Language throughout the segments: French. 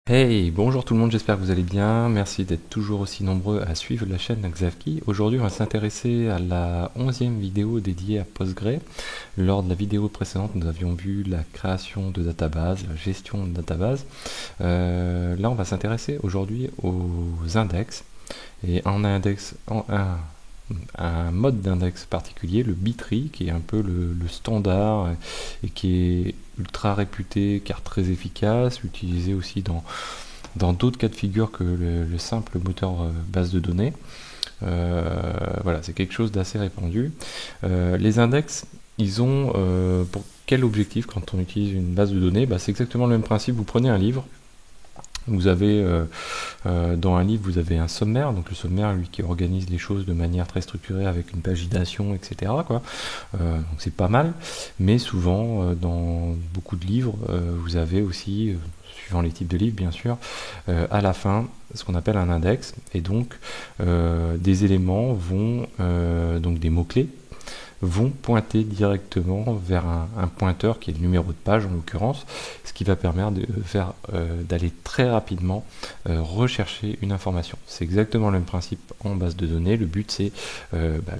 Hey, bonjour tout le monde, j'espère que vous allez bien. Merci d'être toujours aussi nombreux à suivre la chaîne Xavki. Aujourd'hui, on va s'intéresser à la 11e vidéo dédiée à Postgre. Lors de la vidéo précédente, nous avions vu la création de databases, la gestion de databases. Là, on va s'intéresser aujourd'hui aux index. Et en index, un mode d'index particulier, le Bitry, qui est un peu le standard et qui est ultra réputé car très efficace, utilisé aussi dans d'autres cas de figure que le simple moteur base de données. Voilà, c'est quelque chose d'assez répandu. Les index, ils ont pour quel objectif quand on utilise une base de données? C'est exactement le même principe. Vous prenez un livre, vous avez dans un livre, vous avez un sommaire, donc le sommaire, lui, qui organise les choses de manière très structurée avec une pagination, etc., quoi. Donc c'est pas mal, mais souvent, dans beaucoup de livres, vous avez aussi, suivant les types de livres, bien sûr, à la fin, ce qu'on appelle un index, et donc des éléments vont, donc des mots-clés, vont pointer directement vers un pointeur qui est le numéro de page en l'occurrence, ce qui va permettre d'aller très rapidement rechercher une information. C'est exactement le même principe en base de données. Le but c'est,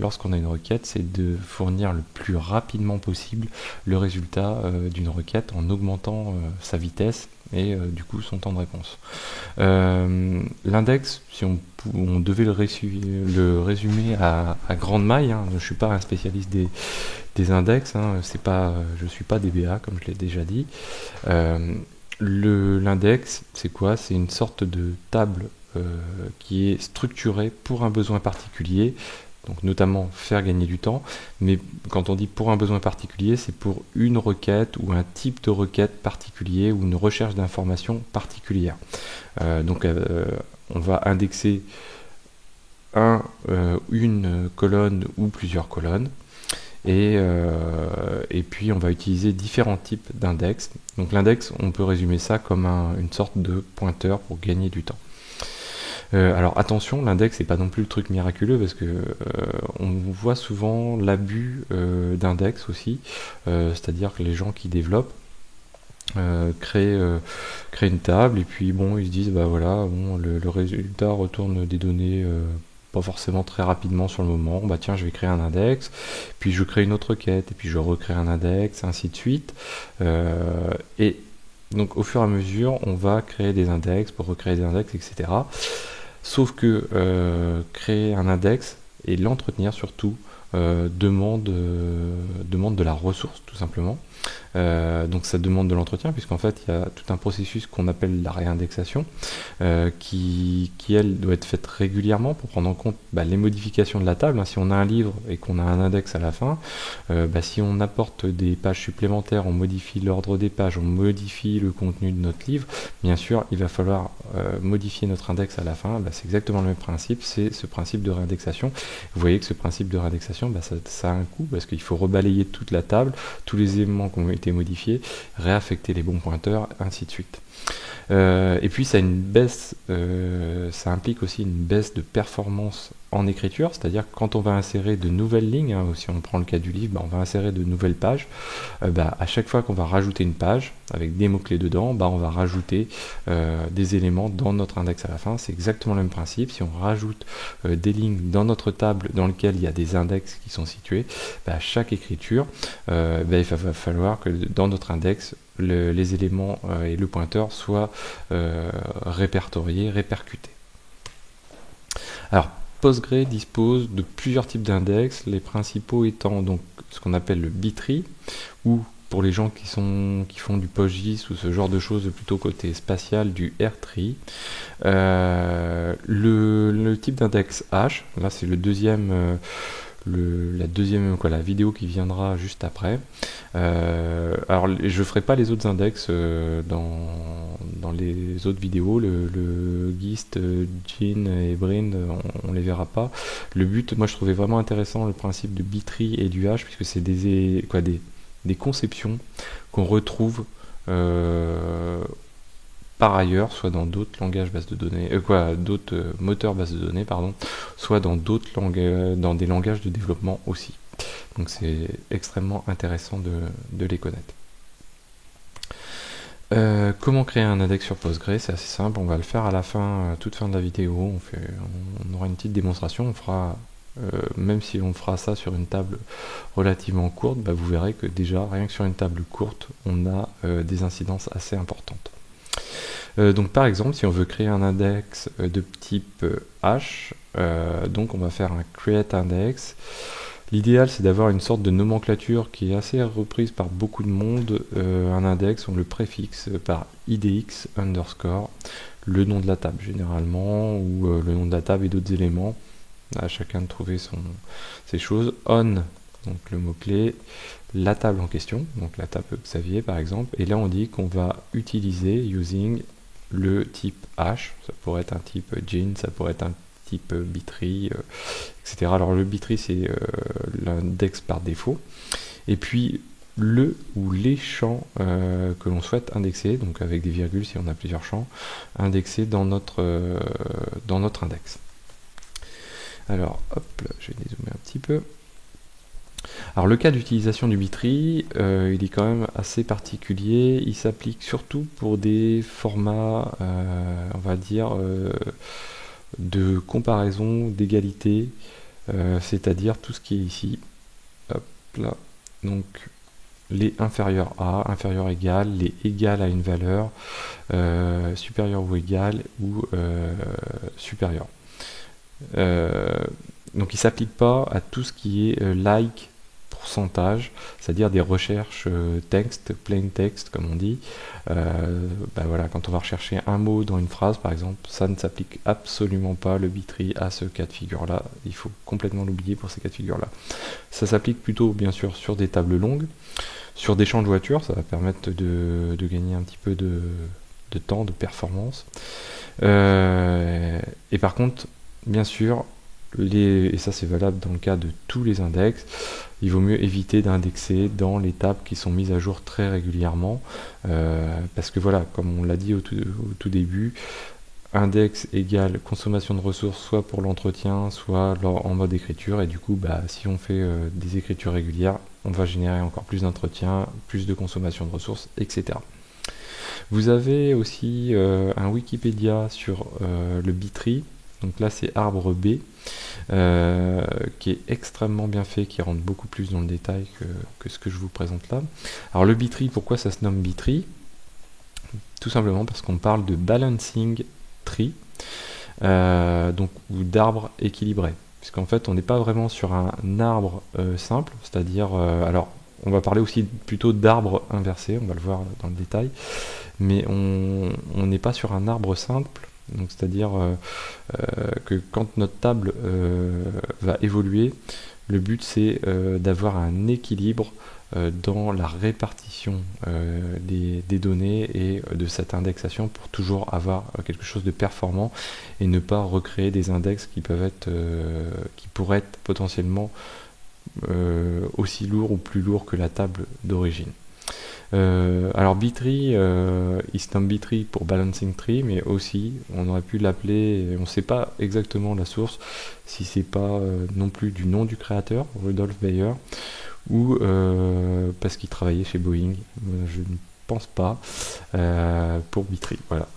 lorsqu'on a une requête, c'est de fournir le plus rapidement possible le résultat d'une requête en augmentant sa vitesse et du coup son temps de réponse. L'index, si on devait le résumer à grande maille, hein, je ne suis pas un spécialiste des index, hein, je ne suis pas DBA comme je l'ai déjà dit. L'index, c'est quoi? C'est une sorte de table qui est structurée pour un besoin particulier, donc notamment faire gagner du temps, mais quand on dit pour un besoin particulier, c'est pour une requête ou un type de requête particulier ou une recherche d'informations particulière. On va indexer une colonne ou plusieurs colonnes. Et puis on va utiliser différents types d'index. Donc l'index, on peut résumer ça comme une sorte de pointeur pour gagner du temps. Alors attention, l'index n'est pas non plus le truc miraculeux parce que on voit souvent l'abus d'index aussi, c'est-à-dire que les gens qui développent créent une table et puis bon ils se disent le résultat retourne des données pas forcément très rapidement sur le moment, tiens je vais créer un index, puis je crée une autre requête et puis je recrée un index, ainsi de suite. Et donc au fur et à mesure on va créer des index pour recréer des index, etc. Sauf que créer un index et l'entretenir surtout demande de la ressource tout simplement. Donc ça demande de l'entretien puisqu'en fait il y a tout un processus qu'on appelle la réindexation qui elle doit être faite régulièrement pour prendre en compte les modifications de la table. Si on a un livre et qu'on a un index à la fin, si on apporte des pages supplémentaires, on modifie l'ordre des pages, on modifie le contenu de notre livre, bien sûr il va falloir modifier notre index à la fin. C'est exactement le même principe, c'est ce principe de réindexation. Vous voyez que ce principe de réindexation ça a un coût parce qu'il faut rebalayer toute la table, tous les éléments qui ont été modifiés, réaffecter les bons pointeurs, ainsi de suite. Et puis ça implique aussi une baisse de performance en écriture, c'est-à-dire que quand on va insérer de nouvelles lignes, si on prend le cas du livre, on va insérer de nouvelles pages, à chaque fois qu'on va rajouter une page avec des mots-clés dedans, on va rajouter des éléments dans notre index à la fin. C'est exactement le même principe. Si on rajoute des lignes dans notre table dans lequel il y a des index qui sont situés, à chaque écriture, il va falloir que dans notre index, les éléments et le pointeur soient répertoriés, répercutés. Alors, Postgre dispose de plusieurs types d'index, les principaux étant donc ce qu'on appelle le Bitry, ou pour les gens qui font du PostGIS ou ce genre de choses plutôt côté spatial, du R-Tree. Le type d'index H, là c'est le deuxième... la vidéo qui viendra juste après. Alors je ferai pas les autres index dans les autres vidéos, le GIST, GIN et BRIN, on les verra pas. Le but, moi je trouvais vraiment intéressant le principe de Bitry et du H, puisque c'est des conceptions qu'on retrouve par ailleurs, soit dans d'autres langages bases de données, d'autres moteurs bases de données, pardon, soit dans dans des langages de développement aussi. Donc c'est extrêmement intéressant de les connaître. Comment créer un index sur Postgre? C'est assez simple, on va le faire à la fin, toute fin de la vidéo. On aura une petite démonstration, on fera, même si on fera ça sur une table relativement courte, bah, vous verrez que déjà, rien que sur une table courte, on a des incidences assez importantes. Donc par exemple, si on veut créer un index de type H, donc on va faire un create index. L'idéal, c'est d'avoir une sorte de nomenclature qui est assez reprise par beaucoup de monde. Un index, on le préfixe par idx underscore, le nom de la table généralement, ou le nom de la table et d'autres éléments. À chacun de trouver ses choses. On, donc le mot-clé, la table en question, donc la table Xavier par exemple. Et là, on dit qu'on va utiliser using le type H. Ça pourrait être un type Gin, ça pourrait être un type Bitry, etc. Alors le Bitry, c'est l'index par défaut. Et puis le ou les champs que l'on souhaite indexer, donc avec des virgules si on a plusieurs champs, indexés dans notre index. Alors hop, là, je vais dézoomer un petit peu. Alors le cas d'utilisation du Bitry, il est quand même assez particulier. Il s'applique surtout pour des formats, on va dire, de comparaison, d'égalité, c'est-à-dire tout ce qui est ici. Hop là. Donc les inférieurs à, inférieur égal, les égal à une valeur, supérieur ou égal ou supérieur. Donc il ne s'applique pas à tout ce qui est like, pourcentage, c'est-à-dire des recherches texte, plain text comme on dit. Bah voilà, quand on va rechercher un mot dans une phrase par exemple, ça ne s'applique absolument pas le Bitry à ce cas de figure là, il faut complètement l'oublier pour ces cas de figure là. Ça s'applique plutôt bien sûr sur des tables longues, sur des champs de voiture, ça va permettre de gagner un petit peu de temps, de performance. Et par contre, bien sûr, et ça c'est valable dans le cas de tous les index, il vaut mieux éviter d'indexer dans les tables qui sont mises à jour très régulièrement, parce que voilà, comme on l'a dit au tout début, index égale consommation de ressources soit pour l'entretien, soit en mode écriture, et du coup, bah, si on fait des écritures régulières, on va générer encore plus d'entretien, plus de consommation de ressources, etc. Vous avez aussi un Wikipédia sur le Bitry. Donc là c'est arbre B, qui est extrêmement bien fait, qui rentre beaucoup plus dans le détail que ce que je vous présente là. Alors le Bitry, pourquoi ça se nomme Bitry? Tout simplement parce qu'on parle de balancing tree, donc, ou d'arbre équilibré. Puisqu'en fait on n'est pas vraiment sur un arbre simple, c'est-à-dire, alors on va parler aussi plutôt d'arbre inversé, on va le voir dans le détail, mais on n'est pas sur un arbre simple. Donc c'est-à-dire que quand notre table va évoluer, le but c'est d'avoir un équilibre dans la répartition des données et de cette indexation pour toujours avoir quelque chose de performant et ne pas recréer des index qui peuvent être qui pourraient être potentiellement aussi lourds ou plus lourds que la table d'origine. Alors Bitry, il se nomme Bitry pour Balancing Tree, mais aussi on aurait pu l'appeler, on ne sait pas exactement la source, si c'est pas non plus du nom du créateur, Rudolf Bayer, ou parce qu'il travaillait chez Boeing, je ne pense pas, pour Bitry. Voilà.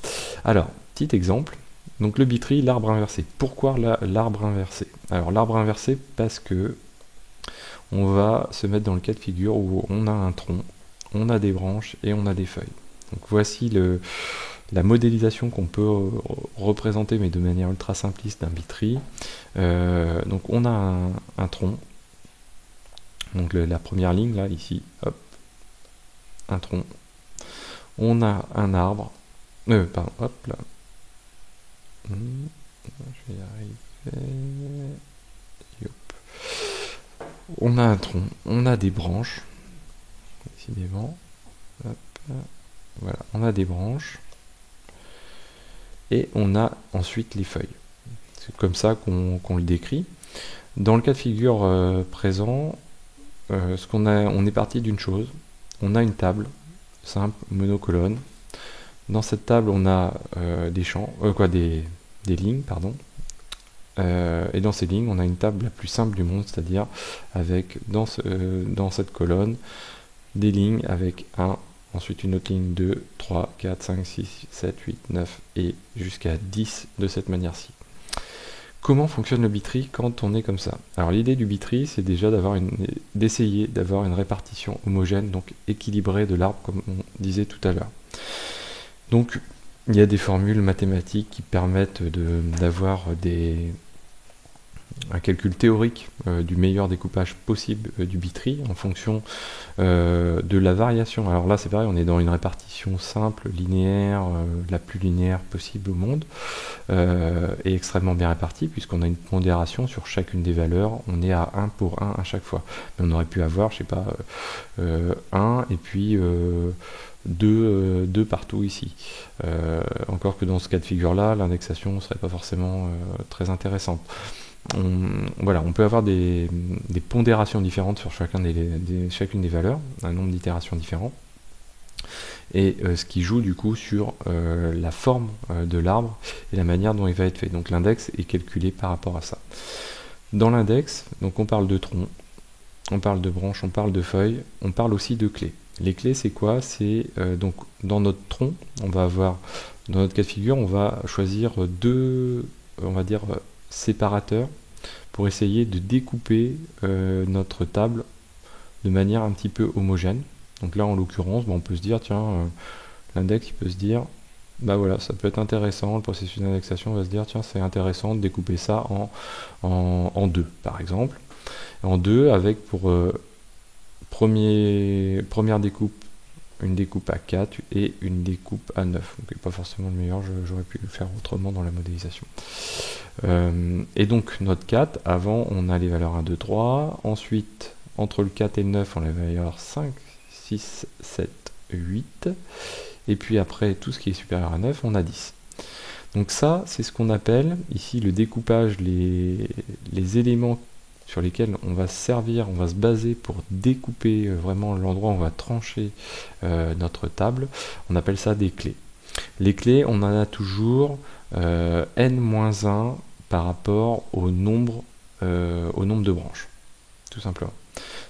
Alors, petit exemple, donc le Bitry, l'arbre inversé. Pourquoi l'arbre inversé? Alors l'arbre inversé parce que on va se mettre dans le cas de figure où on a un tronc, on a des branches et on a des feuilles. Donc voici la modélisation qu'on peut représenter, mais de manière ultra simpliste, d'un Bitry. Donc on a un tronc, donc la première ligne là, ici, hop, un tronc. On a un arbre, pardon, hop là. Je vais y arriver. Yop. On a un tronc, on a des branches. Décidément. Hop, voilà, on a des branches et on a ensuite les feuilles. C'est comme ça qu'on le décrit. Dans le cas de figure présent, on est parti d'une chose. On a une table simple, monocolonne. Dans cette table, on a des champs, des lignes, pardon. Et dans ces lignes, on a une table la plus simple du monde, c'est-à-dire avec dans cette colonne des lignes avec 1, ensuite une autre ligne 2, 3, 4, 5, 6, 7, 8, 9 et jusqu'à 10 de cette manière-ci. Comment fonctionne le bitry quand on est comme ça? Alors l'idée du bitry, c'est déjà d'essayer d'avoir une répartition homogène, donc équilibrée de l'arbre, comme on disait tout à l'heure. Donc il y a des formules mathématiques qui permettent d'avoir un calcul théorique du meilleur découpage possible du bitry en fonction de la variation. Alors là c'est pareil, on est dans une répartition simple, linéaire, la plus linéaire possible au monde, et extrêmement bien répartie puisqu'on a une pondération sur chacune des valeurs, on est à 1 pour 1 à chaque fois. Mais on aurait pu avoir, je sais pas, 1 et puis 2 partout ici. Encore que dans ce cas de figure là, l'indexation ne serait pas forcément très intéressante. Voilà, on peut avoir des pondérations différentes sur chacune des valeurs, un nombre d'itérations différents, et ce qui joue du coup sur la forme de l'arbre et la manière dont il va être fait. Donc l'index est calculé par rapport à ça. Dans l'index, donc on parle de tronc, on parle de branche, on parle de feuilles, on parle aussi de clés. Les clés, c'est quoi? C'est donc dans notre tronc, on va avoir, dans notre cas de figure, on va choisir deux, on va dire, séparateurs pour essayer de découper notre table de manière un petit peu homogène. Donc là, en l'occurrence, on peut se dire, tiens, l'index, il peut se dire, bah voilà, ça peut être intéressant, le processus d'indexation va se dire, tiens, c'est intéressant de découper ça en deux, par exemple. En deux, avec pour première découpe, une découpe à 4 et une découpe à 9. Donc pas forcément le meilleur, j'aurais pu le faire autrement dans la modélisation. Et donc notre 4, avant on a les valeurs 1, 2, 3, ensuite entre le 4 et le 9 on a les valeurs 5, 6, 7, 8, et puis après tout ce qui est supérieur à 9 on a 10. Donc ça c'est ce qu'on appelle ici le découpage, les éléments sur lesquels on va se servir, on va se baser pour découper vraiment l'endroit où on va trancher notre table. On appelle ça des clés. Les clés, on en a toujours n-1 par rapport au nombre de branches, tout simplement.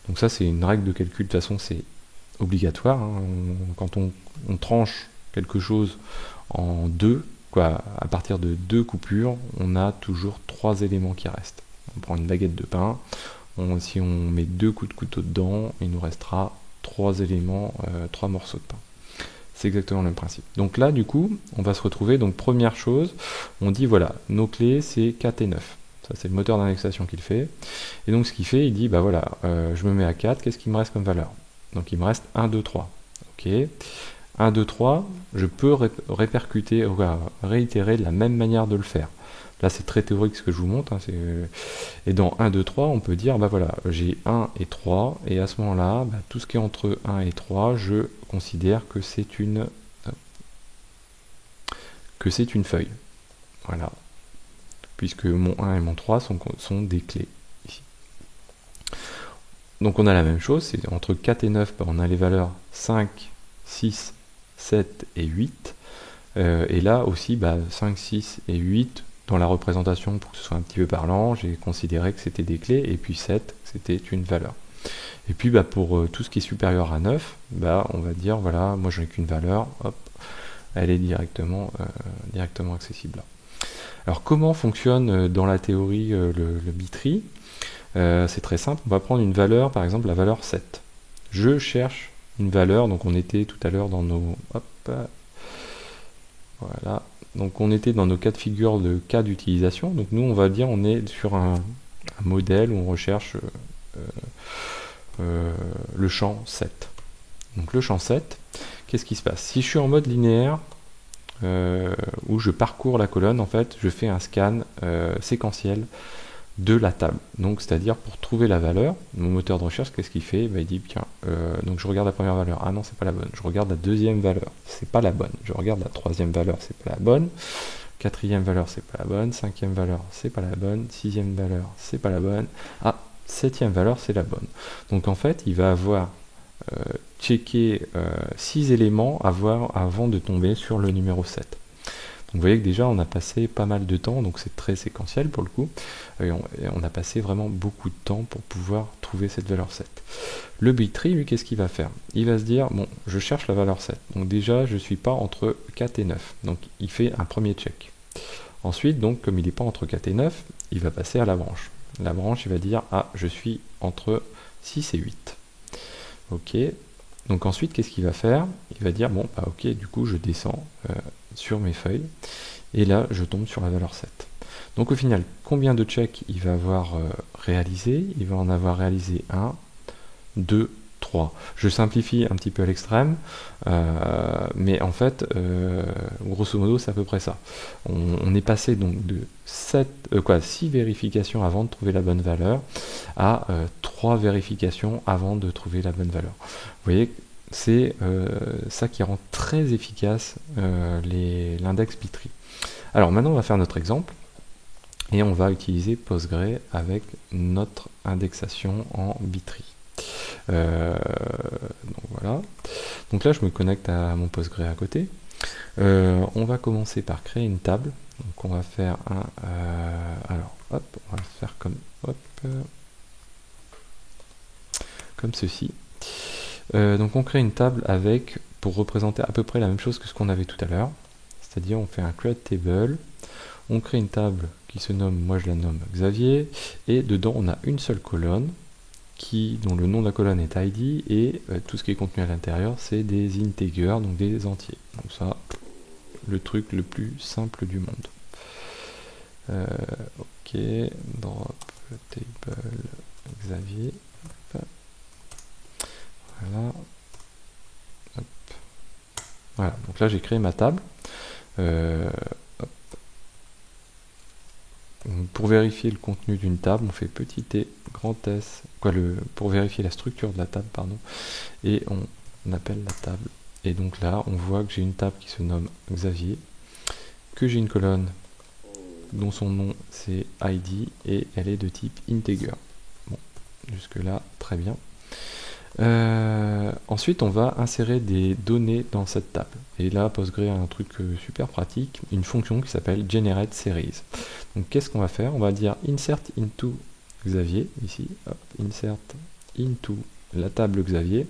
Donc ça, c'est une règle de calcul, de toute façon, c'est obligatoire. Hein. Quand on tranche quelque chose en deux, à partir de 2 coupures, on a toujours 3 éléments qui restent. On prend une baguette de pain, si on met 2 coups de couteau dedans, il nous restera 3 éléments, 3 morceaux de pain. C'est exactement le même principe. Donc là, du coup, on va se retrouver, donc première chose, on dit voilà, nos clés c'est 4 et 9. Ça c'est le moteur d'indexation qu'il fait. Et donc ce qu'il fait, il dit, bah voilà, je me mets à 4, qu'est-ce qu'il me reste comme valeur? Donc il me reste 1, 2, 3. Ok. 1, 2, 3, je peux répercuter, réitérer la même manière de le faire. Là, c'est très théorique ce que je vous montre. Hein, et dans 1, 2, 3, on peut dire, bah voilà, j'ai 1 et 3, et à ce moment-là, bah, tout ce qui est entre 1 et 3, je considère que c'est une feuille. Voilà. Puisque mon 1 et mon 3 sont des clés, ici. Donc on a la même chose, c'est entre 4 et 9, bah, on a les valeurs 5, 6, 7 et 8. Et là aussi, bah, 5, 6 et 8, dans la représentation, pour que ce soit un petit peu parlant, j'ai considéré que c'était des clés, et puis 7, c'était une valeur. Et puis bah, pour tout ce qui est supérieur à 9, bah, on va dire, voilà, moi je n'ai qu'une valeur, hop, elle est directement accessible là. Alors comment fonctionne dans la théorie le bitry? C'est très simple, on va prendre une valeur, par exemple la valeur 7. Je cherche une valeur, donc on était tout à l'heure dans nos... Hop, voilà. Donc on était dans nos cas de figure de cas d'utilisation. Donc nous on va dire on est sur un modèle où on recherche le champ 7. Donc le champ 7, qu'est-ce qui se passe? Si je suis en mode linéaire, où je parcours la colonne, en fait je fais un scan séquentiel de la table. Donc c'est-à-dire pour trouver la valeur, mon moteur de recherche, qu'est-ce qu'il fait? Il dit tiens, donc je regarde la première valeur, ah non c'est pas la bonne, je regarde la deuxième valeur, c'est pas la bonne, je regarde la troisième valeur, c'est pas la bonne, quatrième valeur c'est pas la bonne, cinquième valeur c'est pas la bonne, sixième valeur c'est pas la bonne, ah, septième valeur c'est la bonne. Donc en fait il va avoir checké 6 éléments avant de tomber sur le numéro 7. vous voyez que déjà on a passé pas mal de temps, donc c'est très séquentiel pour le coup, et on a passé vraiment beaucoup de temps pour pouvoir trouver cette valeur 7. Le bittree, lui, qu'est-ce qu'il va faire? Il va se dire, bon, je cherche la valeur 7, donc déjà je ne suis pas entre 4 et 9, donc il fait un premier check. Ensuite, donc, comme il n'est pas entre 4 et 9, il va passer à la branche. La branche, il va dire, ah, je suis entre 6 et 8. Ok, donc ensuite, qu'est-ce qu'il va faire? Il va dire, bon, bah ok, du coup, je descends sur mes feuilles, et là, je tombe sur la valeur 7. Donc au final, combien de checks il va avoir réalisé? Il va en avoir réalisé 1, 2, 3. Je simplifie un petit peu à l'extrême, mais en fait, grosso modo, c'est à peu près ça. On est passé donc de 6 vérifications avant de trouver la bonne valeur à 3 vérifications avant de trouver la bonne valeur. Vous voyez, c'est ça qui rend très efficace l'index bittree. Alors maintenant, on va faire notre exemple. Et on va utiliser Postgre avec notre indexation en bittree. Donc voilà. Donc là, je me connecte à mon Postgre à côté. On va commencer par créer une table. Donc on va faire un... alors, hop, on va faire comme ceci. Donc on crée une table avec, pour représenter à peu près la même chose que ce qu'on avait tout à l'heure. C'est-à-dire on fait un create table, on crée une table qui se nomme, moi je la nomme Xavier, et dedans on a une seule colonne dont le nom de la colonne est ID, et tout ce qui est contenu à l'intérieur c'est des integers, donc des entiers. Donc ça, le truc le plus simple du monde. Ok, drop table Xavier. Voilà. Hop. Voilà, donc là j'ai créé ma table. Pour vérifier le contenu d'une table, on fait petit t, grand S, pour vérifier la structure de la table, pardon, et on appelle la table. Et donc là, on voit que j'ai une table qui se nomme Xavier, que j'ai une colonne dont son nom c'est ID, et elle est de type integer. Bon, jusque là, très bien. Ensuite, on va insérer des données dans cette table. Et là, Postgre a un truc super pratique, une fonction qui s'appelle generate series. Donc, qu'est-ce qu'on va faire? On va dire insert into Xavier, ici, hop, insert into la table Xavier,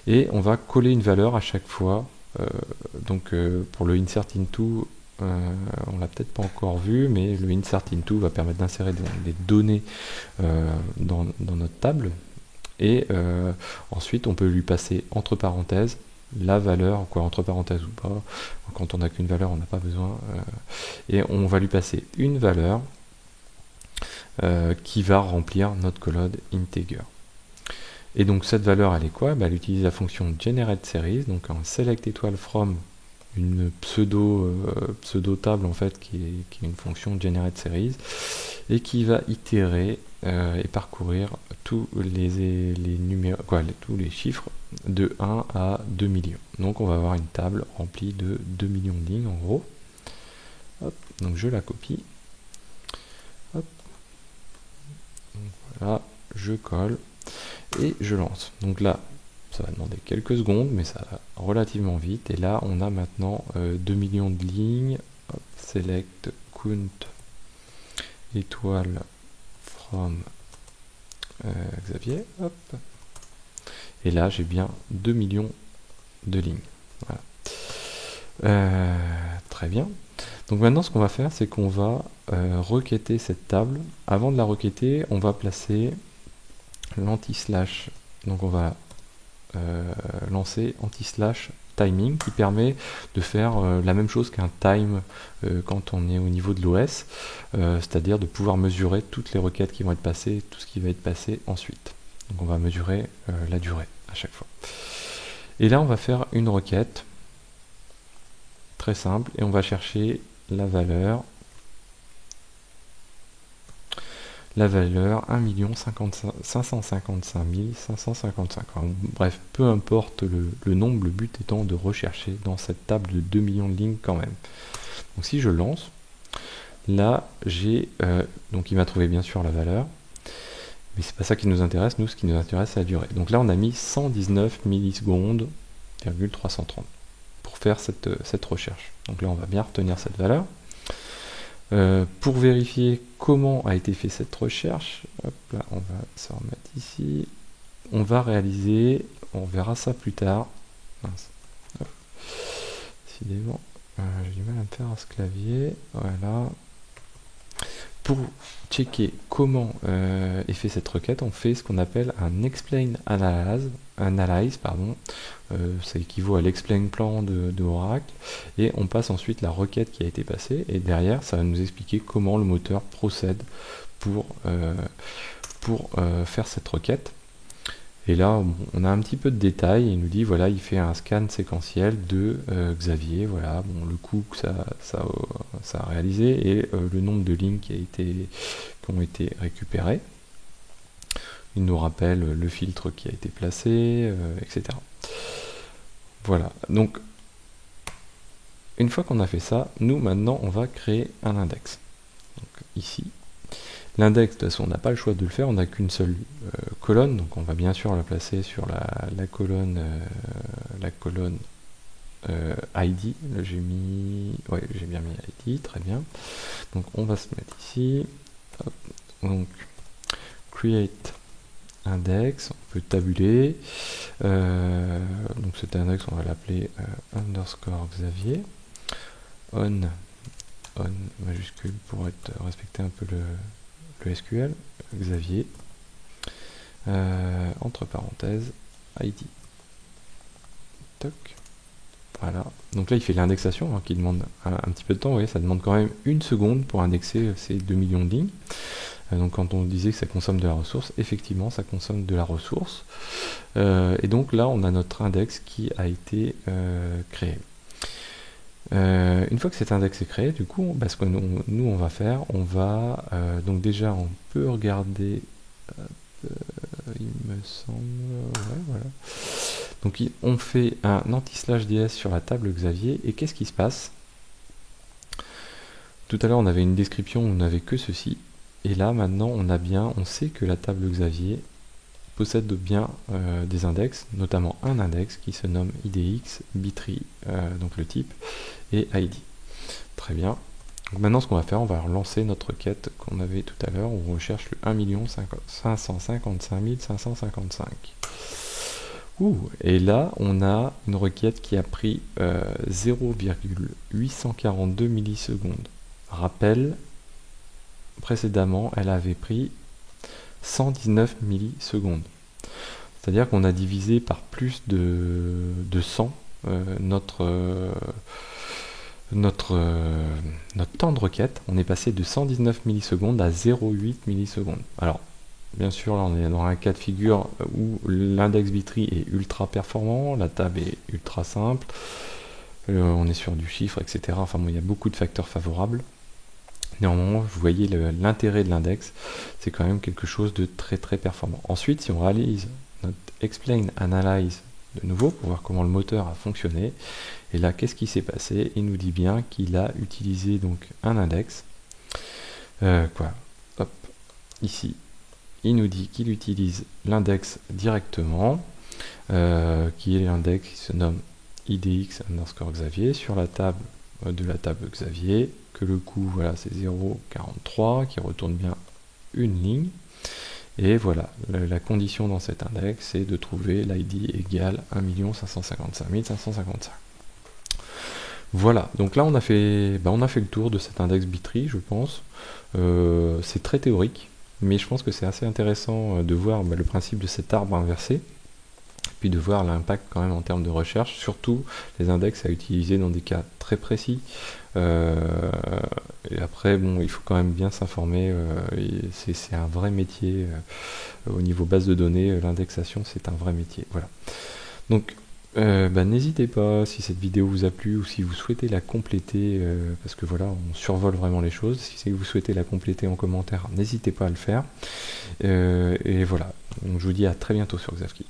et on va coller une valeur à chaque fois. Pour le insert into, on l'a peut-être pas encore vu, mais le insert into va permettre d'insérer des données dans notre table. Et ensuite, on peut lui passer entre parenthèses la valeur, entre parenthèses ou pas. Quand on n'a qu'une valeur, on n'a pas besoin. Et on va lui passer une valeur qui va remplir notre colonne integer. Et donc cette valeur, elle est quoi? Elle utilise la fonction generate series, donc un select étoile from une pseudo table en fait qui est une fonction generate series et qui va itérer et parcourir tous les numéros, tous les chiffres de 1 à 2 millions. Donc on va avoir une table remplie de 2 millions de lignes en gros. Hop, donc je la copie. Hop. Donc voilà, je colle et je lance. Donc là, ça va demander quelques secondes, mais ça va relativement vite. Et là, on a maintenant 2 millions de lignes. Hop, select count étoile from Xavier. Hop. Et là, j'ai bien 2 millions de lignes. Voilà. Très bien. Donc maintenant, ce qu'on va faire, c'est qu'on va requêter cette table. Avant de la requêter, on va placer l'anti-slash. Donc on va lancer anti-slash timing qui permet de faire la même chose qu'un time quand on est au niveau de l'OS, c'est-à-dire de pouvoir mesurer toutes les requêtes qui vont être passées, tout ce qui va être passé ensuite. Donc on va mesurer la durée à chaque fois. Et là on va faire une requête très simple et on va chercher la valeur 1 555 555. Bref, peu importe le nombre, le but étant de rechercher dans cette table de 2 millions de lignes quand même. Donc si je lance, là j'ai donc il m'a trouvé bien sûr la valeur, mais c'est pas ça qui nous intéresse. Nous, ce qui nous intéresse, c'est la durée. Donc là on a mis 119 millisecondes, 330 faire cette recherche. Donc là, on va bien retenir cette valeur. Pour vérifier comment a été fait cette recherche, hop là, on va se remettre ici. On va réaliser, on verra ça plus tard. Mince. Décidément, j'ai du mal à me faire à ce clavier. Voilà. Pour checker comment est fait cette requête, on fait ce qu'on appelle un explain analyze, pardon. Ça équivaut à l'explain plan de Oracle, et on passe ensuite la requête qui a été passée, et derrière ça va nous expliquer comment le moteur procède pour faire cette requête. Et là, on a un petit peu de détails. Il nous dit, voilà, il fait un scan séquentiel de Xavier. Voilà, bon, le coût que ça a réalisé et le nombre de lignes qui ont été récupérées. Il nous rappelle le filtre qui a été placé, etc. Voilà. Donc, une fois qu'on a fait ça, nous, maintenant, on va créer un index. Donc, ici. L'index, de toute façon, on n'a pas le choix de le faire, on n'a qu'une seule colonne, donc on va bien sûr la placer sur la colonne ID. Là, j'ai bien mis ID, très bien. Donc on va se mettre ici. Hop. Donc create index, on peut tabuler. Donc cet index, on va l'appeler underscore Xavier. On majuscule pour respecter un peu le SQL, Xavier, entre parenthèses, ID. Toc. Voilà. Donc là, il fait l'indexation, qui demande un petit peu de temps. Vous voyez, ça demande quand même 1 seconde pour indexer ces 2 millions de lignes. Donc quand on disait que ça consomme de la ressource, effectivement, ça consomme de la ressource. Et donc là, on a notre index qui a été créé. Une fois que cet index est créé, du coup, ce que nous on va faire, on va donc déjà on peut regarder, il me semble, ouais, voilà. Donc on fait un anti/ds sur la table Xavier, et qu'est-ce qui se passe? Tout à l'heure on avait une description, on n'avait que ceci, et là maintenant on sait que la table Xavier possède bien des index, notamment un index qui se nomme IDX, Bitry, donc le type, et ID. Très bien. Donc maintenant ce qu'on va faire, on va relancer notre requête qu'on avait tout à l'heure, où on recherche le 1 555 555. Et là, on a une requête qui a pris 0,842 millisecondes. Rappel, précédemment, elle avait pris 119 millisecondes. C'est-à-dire qu'on a divisé par plus de 100 notre temps de requête. On est passé de 119 millisecondes à 0,8 millisecondes. Alors, bien sûr, là on est dans un cas de figure où l'index Bitry est ultra performant, la table est ultra simple, on est sur du chiffre, etc. Enfin bon, il y a beaucoup de facteurs favorables. Néanmoins, vous voyez l'intérêt de l'index, c'est quand même quelque chose de très très performant. Ensuite, si on réalise notre explain analyze de nouveau pour voir comment le moteur a fonctionné, et là, qu'est-ce qui s'est passé? Il nous dit bien qu'il a utilisé donc un index. Hop, ici, il nous dit qu'il utilise l'index directement, qui est l'index qui se nomme IDX underscore Xavier sur la table de la table Xavier, que le coût, voilà, c'est 0,43, qui retourne bien une ligne. Et voilà, la condition dans cet index, c'est de trouver l'ID égale 1 555 555. Voilà, donc là on a fait le tour de cet index Bitry, je pense. C'est très théorique, mais je pense que c'est assez intéressant de voir le principe de cet arbre inversé, puis de voir l'impact quand même en termes de recherche, surtout les index à utiliser dans des cas très précis. Et après, bon, il faut quand même bien s'informer, c'est un vrai métier, au niveau base de données, l'indexation c'est un vrai métier, voilà. Donc, n'hésitez pas, si cette vidéo vous a plu ou si vous souhaitez la compléter, parce que voilà, on survole vraiment les choses, si vous souhaitez la compléter en commentaire, n'hésitez pas à le faire. Et voilà, donc je vous dis à très bientôt sur Xavki.